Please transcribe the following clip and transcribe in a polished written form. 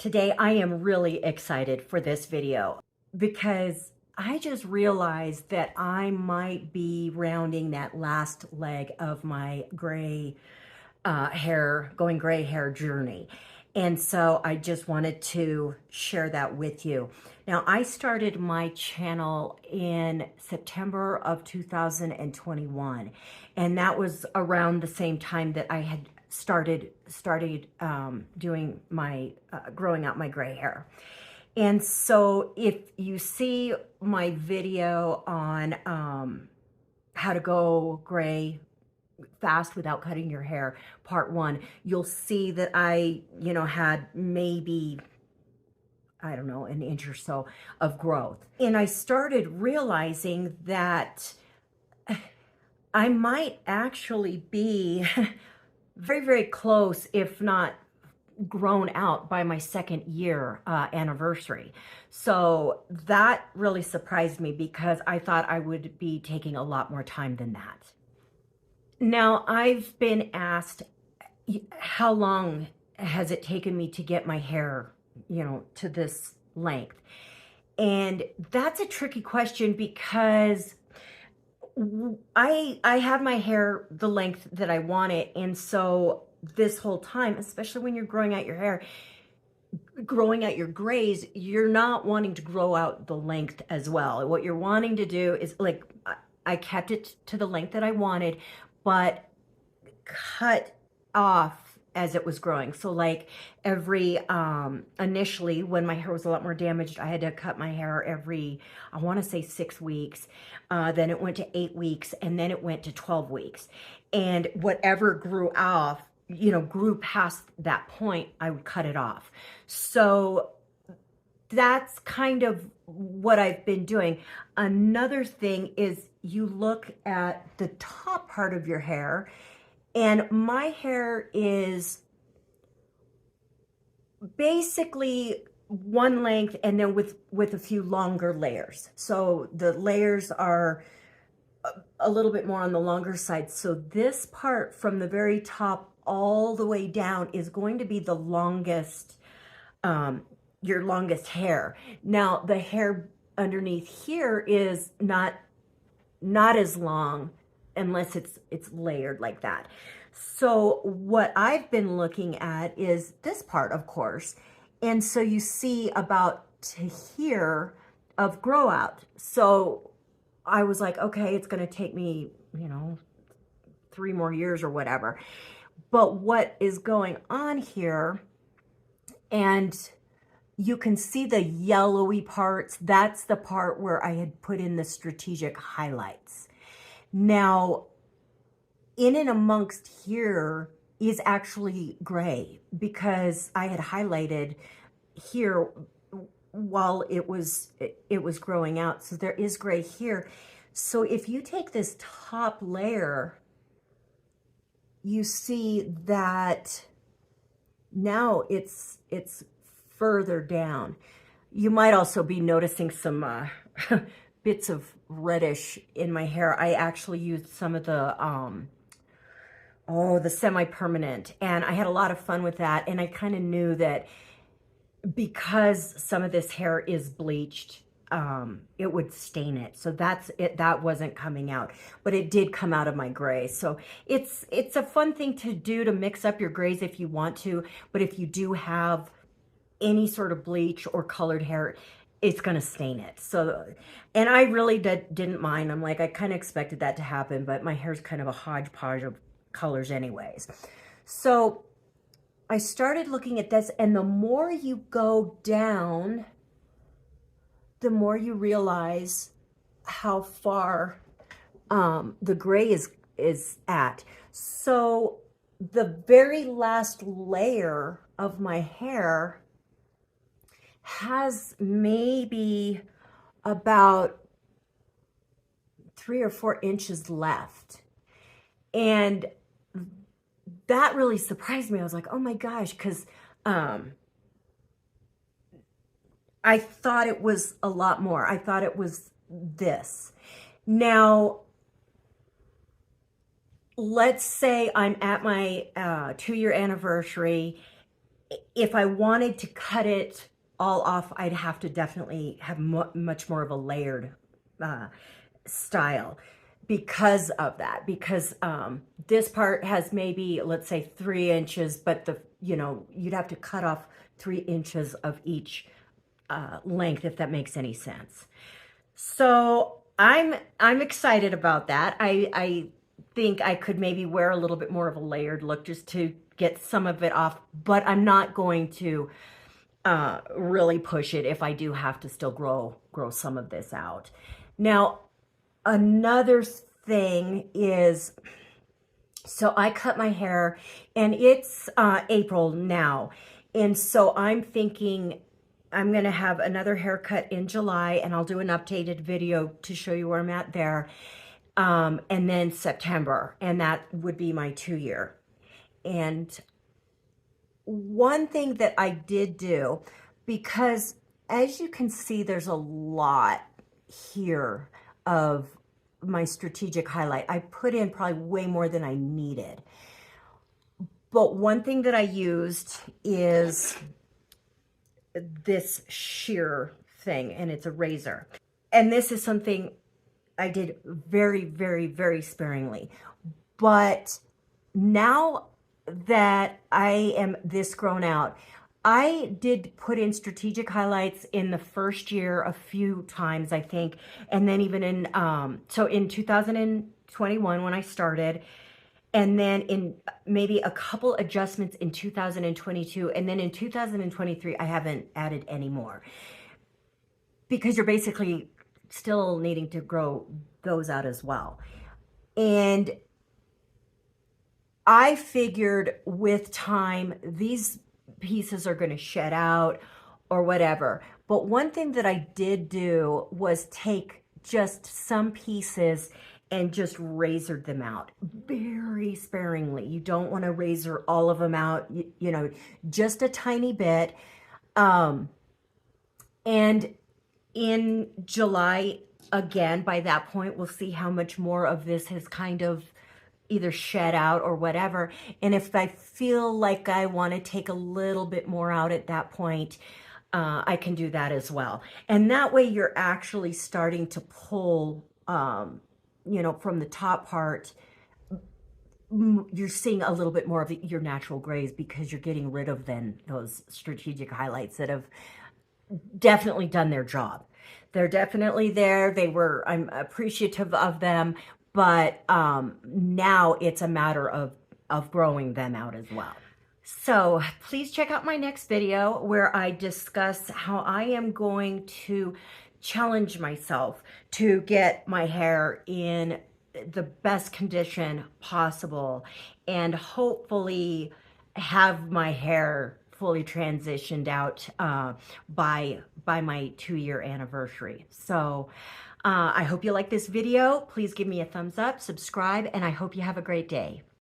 Today I am really excited for this video because I just realized that I might be rounding that last leg of my going gray hair journey. And so I just wanted to share that with you. Now, I started my channel in September of 2021, and that was around the same time that I had started doing my growing out my gray hair. And so if you see my video on how to go gray fast without cutting your hair, part 1, you'll see that I had maybe, I don't know, an inch or so of growth. And I started realizing that I might actually be very, very close, if not grown out by my second year anniversary. So that really surprised me because I thought I would be taking a lot more time than that. Now, I've been asked, how long has it taken me to get my hair, to this length? And that's a tricky question because I have my hair the length that I want it. And so this whole time, especially when you're growing out your hair, growing out your grays, you're not wanting to grow out the length as well. What you're wanting to do is, like, I kept it to the length that I wanted, but cut off as it was growing. So like initially when my hair was a lot more damaged, I had to cut my hair every, I want to say 6 weeks. Then it went to 8 weeks, and then it went to 12 weeks. And whatever grew off, grew past that point, I would cut it off. So that's kind of what I've been doing. Another thing is you look at the top part of your hair, and my hair is basically one length, and then with a few longer layers. So the layers are a little bit more on the longer side. So this part from the very top all the way down is going to be the longest, your longest hair. Now the hair underneath here is not as long unless it's layered like that. So what I've been looking at is this part, of course. And so you see about to here of grow out. So I was like, okay, it's going to take me, 3 more years or whatever. But what is going on here, and you can see the yellowy parts, that's the part where I had put in the strategic highlights. Now, in and amongst here is actually gray because I had highlighted here while it was growing out. So there is gray here. So if you take this top layer, you see that now it's further down. You might also be noticing some bits of reddish in my hair. I actually used some of the semi-permanent, and I had a lot of fun with that. And I kind of knew that because some of this hair is bleached, it would stain it. So that's it. That wasn't coming out, but it did come out of my gray. So it's a fun thing to do, to mix up your grays if you want to. But if you do have any sort of bleach or colored hair, it's going to stain it. So, and I really didn't mind. I'm like, I kind of expected that to happen, but my hair's kind of a hodgepodge of colors anyways. So I started looking at this, and the more you go down, the more you realize how far the gray is at. So the very last layer of my hair has maybe about 3 or 4 inches left. And that really surprised me. I was like, oh my gosh, because I thought it was a lot more. I thought it was this. Now, let's say I'm at my 2-year anniversary if I wanted to cut it all off, I'd have to definitely have much more of a layered style because of that. Because this part has maybe, let's say, 3 inches, but you'd have to cut off 3 inches of each length, if that makes any sense. So I'm excited about that. I think I could maybe wear a little bit more of a layered look just to get some of it off, but I'm not going to really push it if I do have to still grow some of this out. Now, another thing is, so I cut my hair, and it's April now, and so I'm thinking I'm going to have another haircut in July, and I'll do an updated video to show you where I'm at there. And then September, and that would be my 2-year. And one thing that I did do, because as you can see, there's a lot here of my strategic highlight. I put in probably way more than I needed. But one thing that I used is this shear thing, and it's a razor. And this is something I did very, very, very sparingly. But now that I am this grown out, I did put in strategic highlights in the first year a few times, I think. And then even in, so in 2021 when I started, and then in maybe a couple adjustments in 2022, and then in 2023, I haven't added any more. Because you're basically still needing to grow those out as well. And I figured with time, these pieces are going to shed out or whatever. But one thing that I did do was take just some pieces and just razored them out very sparingly. You don't want to razor all of them out, you know, just a tiny bit. And in July, again, by that point, we'll see how much more of this has kind of either shed out or whatever. And if I feel like I want to take a little bit more out at that point, I can do that as well. And that way you're actually starting to pull, you know, from the top part, you're seeing a little bit more of your natural grays because you're getting rid of then those strategic highlights that have definitely done their job. They're definitely there. I'm appreciative of them, but now it's a matter of growing them out as well. So please check out my next video where I discuss how I am going to challenge myself to get my hair in the best condition possible and hopefully have my hair fully transitioned out by my 2-year anniversary. So I hope you like this video. Please give me a thumbs up, subscribe, and I hope you have a great day.